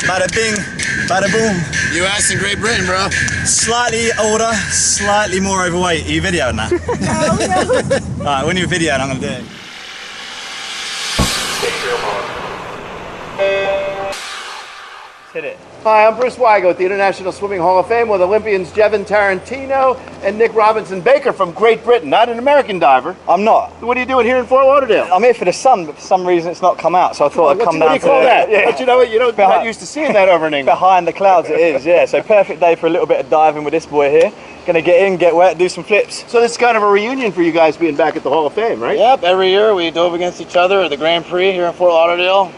Bada bing, bada boom. US and Great Britain, bro. Slightly older, slightly more overweight. Are you videoing that? No. Alright, when you're videoing, I'm going to do it. Hit it. Hi, I'm Bruce Wigo at the International Swimming Hall of Fame with Olympians Jevon Tarantino and Nick Robinson-Baker from Great Britain, not an American diver. I'm not. What are you doing here in Fort Lauderdale? I'm here for the sun, but for some reason it's not come out, so I thought I'd come down to... What do you call that? Yeah. But you know what, you're not used to seeing that over in England. Behind the clouds it is, yeah. So perfect day for a little bit of diving with this boy here. Gonna get in, get wet, do some flips. So this is kind of a reunion for you guys being back at the Hall of Fame, right? Yep, every year we dove against each other at the Grand Prix here in Fort Lauderdale.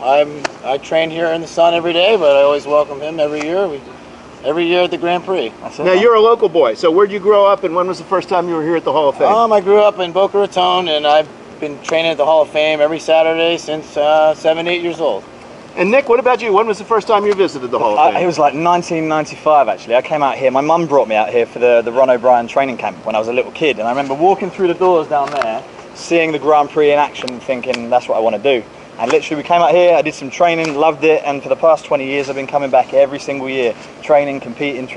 I train here in the sun every day, but I always welcome him every year. Every year at the Grand Prix. That's it, now you're a local boy, so where'd you grow up and when was the first time you were here at the Hall of Fame? I grew up in Boca Raton and I've been training at the Hall of Fame every Saturday since 7, 8 years old. And Nick, what about you? When was the first time you visited the Hall of Fame? It was like 1995 actually. I came out here, my mum brought me out here for the Ron O'Brien training camp when I was a little kid, and I remember walking through the doors down there, seeing the Grand Prix in action, thinking that's what I want to do. And literally we came out here, I did some training, loved it, and for the past 20 years I've been coming back every single year, training, competing,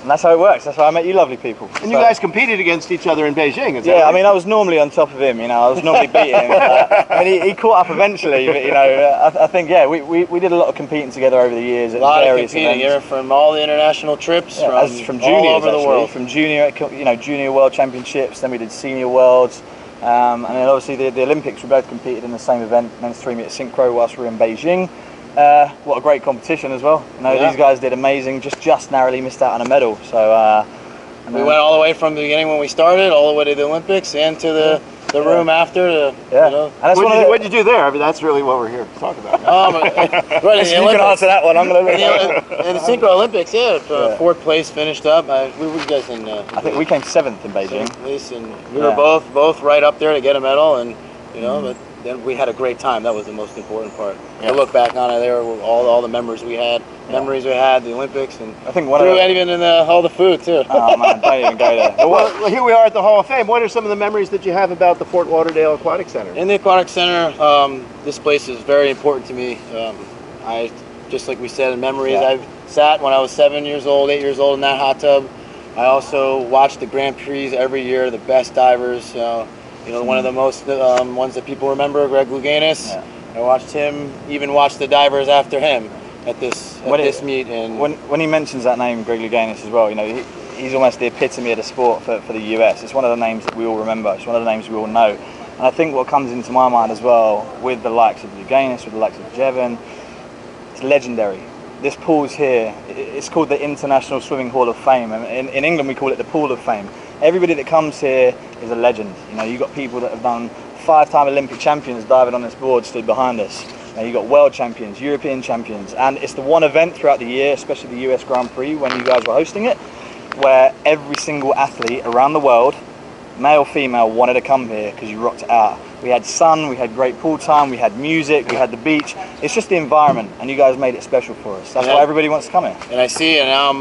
and that's how it works. That's how I met you lovely people. And you guys competed against each other in Beijing, is that right? I mean, I was normally on top of him, you know, I was normally beating him. I mean, he caught up eventually, but you know, I think, yeah, we did a lot of competing together over the years at various events. Here from all the international trips, from juniors, all over the world. From junior, you know, junior world championships, then we did senior worlds, and then obviously the Olympics, we both competed in the same event, men's 3-meter synchro whilst we were in Beijing. What a great competition as well. You know, these guys did amazing, just narrowly missed out on a medal. So we went all the way from the beginning when we started, all the way to the Olympics and to the room after. You know. What did you do there? I mean, that's really what we're here to talk about. Right, you can answer that one. I'm going to in the Synchro Olympics, fourth place finished up. We were guys in. I think we came 7th in Beijing. 7th place, and we were both right up there to get a medal, and you know, but then we had a great time. That was the most important part. I look back on it, there were all the memories we had, the Olympics, and I think even in all the food too. Oh man, don't even go there. Well, here we are at the Hall of Fame. What are some of the memories that you have about the Fort Lauderdale Aquatic Center? In the Aquatic Center, this place is very important to me. Just like we said in memories, I've sat when I was 7 years old, 8 years old in that hot tub. I also watched the Grand Prix every year, the best divers. You know, one of the most ones that people remember, Greg Louganis. Yeah. I watched him, even watched the divers after him at this meet. And when he mentions that name, Greg Louganis as well, you know, he's almost the epitome of the sport for the US. It's one of the names that we all remember. It's one of the names we all know. And I think what comes into my mind as well, with the likes of Louganis, with the likes of Jevon, it's legendary. This pool's here, it's called the International Swimming Hall of Fame, and in England we call it the Pool of Fame. Everybody that comes here is a legend. You know, you've got people that have done 5-time Olympic champions diving on this board stood behind us. You've got world champions, European champions, and it's the one event throughout the year, especially the US Grand Prix when you guys were hosting it, where every single athlete around the world, male, female, wanted to come here because you rocked it out. We had sun, we had great pool time, we had music, we had the beach. It's just the environment, and you guys made it special for us. That's why everybody wants to come here. And I see, and now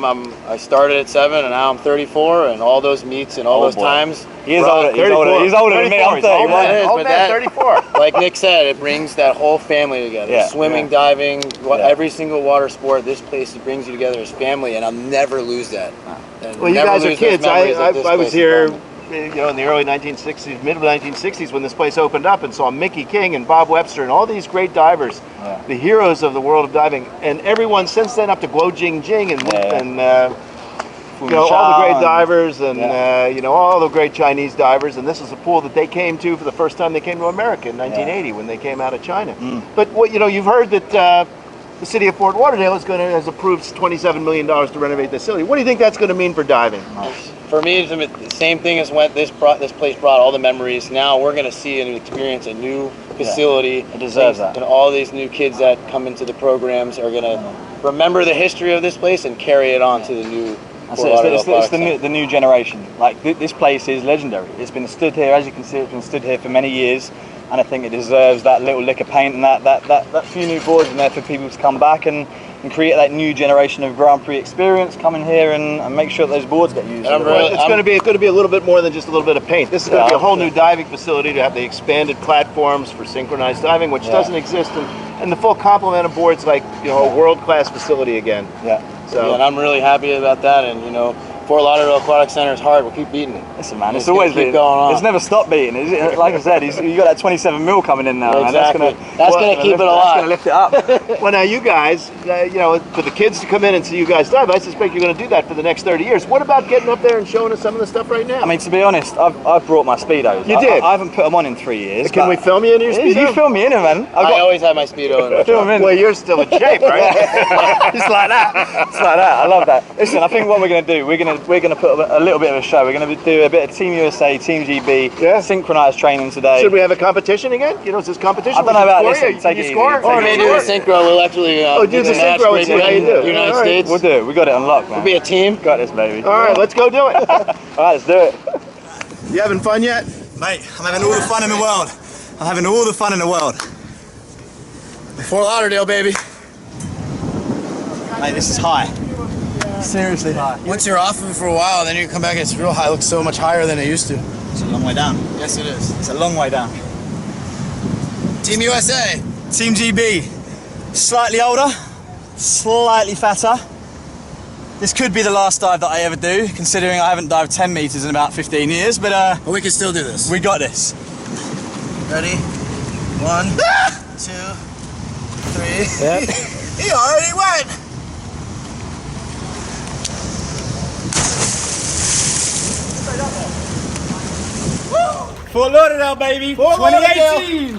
I started at 7, and now I'm 34, and all those meets and all those times. He's older than me. I'm 31. 34. Like Nick said, it brings that whole family together. Yeah. Swimming, diving, every single water sport. This place brings you together as family, and I'll never lose that. Well, you guys are kids. I was here, you know, in the early 1960s, mid 1960s, when this place opened up, and saw Mickey King and Bob Webster and all these great divers, the heroes of the world of diving, and everyone since then up to Guo Jingjing and you know, all the great divers and you know, all the great Chinese divers, and this is a pool that they came to for the first time they came to America in 1980 when they came out of China. But what, you know, you've heard that the city of Fort Lauderdale has approved $27 million to renovate the facility. What do you think that's going to mean for diving? For me, it's the same thing as when this place brought all the memories. Now we're going to see and experience a new facility. It deserves that. And all these new kids that come into the programs are going to remember the history of this place and carry it on to the new. It's the new generation. Like this place is legendary. It's been stood here, as you can see, it's been stood here for many years. and I think it deserves that little lick of paint and that few new boards in there for people to come back and create that new generation of Grand Prix experience, come in here and make sure that those boards get used. It's going to be a little bit more than just a little bit of paint. This is going to be a whole new diving facility to have the expanded platforms for synchronized diving, which doesn't exist, and the full complement of boards, like, you know, a world-class facility again. So and I'm really happy about that, and you know, Fort Lauderdale Aquatic Center is hard. We'll keep beating it. Listen, man, it's always been going on. It's never stopped beating. Like I said, you got that 27 mil coming in now, exactly. man. That's gonna keep it alive. That's gonna lift it up. Well, now you guys, you know, for the kids to come in and see you guys dive, I suspect you're going to do that for the next 30 years. What about getting up there and showing us some of the stuff right now? I mean, to be honest, I've brought my Speedos. You did? I haven't put them on in 3 years. Can we film you in your Speedo? You film me in it, man. I always have my Speedo in. Film in. Well, you're still in shape, right? Just like that. Just like that. I love that. Listen, I think what we're going to do, we're going to put a little bit of a show. We're going to do a bit of Team USA, Team GB, synchronized training today. Should we have a competition again? You know, is this competition? I don't know about this. Take it score? Or maybe the synchro. We'll actually do the synchro and see how you do. United States. We'll do it. We got it unlocked, man. We'll be a team. Got this, baby. All right, let's go do it. All right, let's do it. You having fun yet? Mate, I'm having all the fun in the world. I'm having all the fun in the world. Fort Lauderdale, baby. Mate, this is high. Seriously high. Once you're off of it for a while, then you come back and it's real high. It looks so much higher than it used to. It's a long way down. Yes, it is. It's a long way down. Team USA. Team GB. Slightly older, slightly fatter. This could be the last dive that I ever do, considering I haven't dived 10 meters in about 15 years, but we can still do this. We got this. Ready? 1, 2, 3. Yep. He already went. Fort Lauderdale, baby. 2018.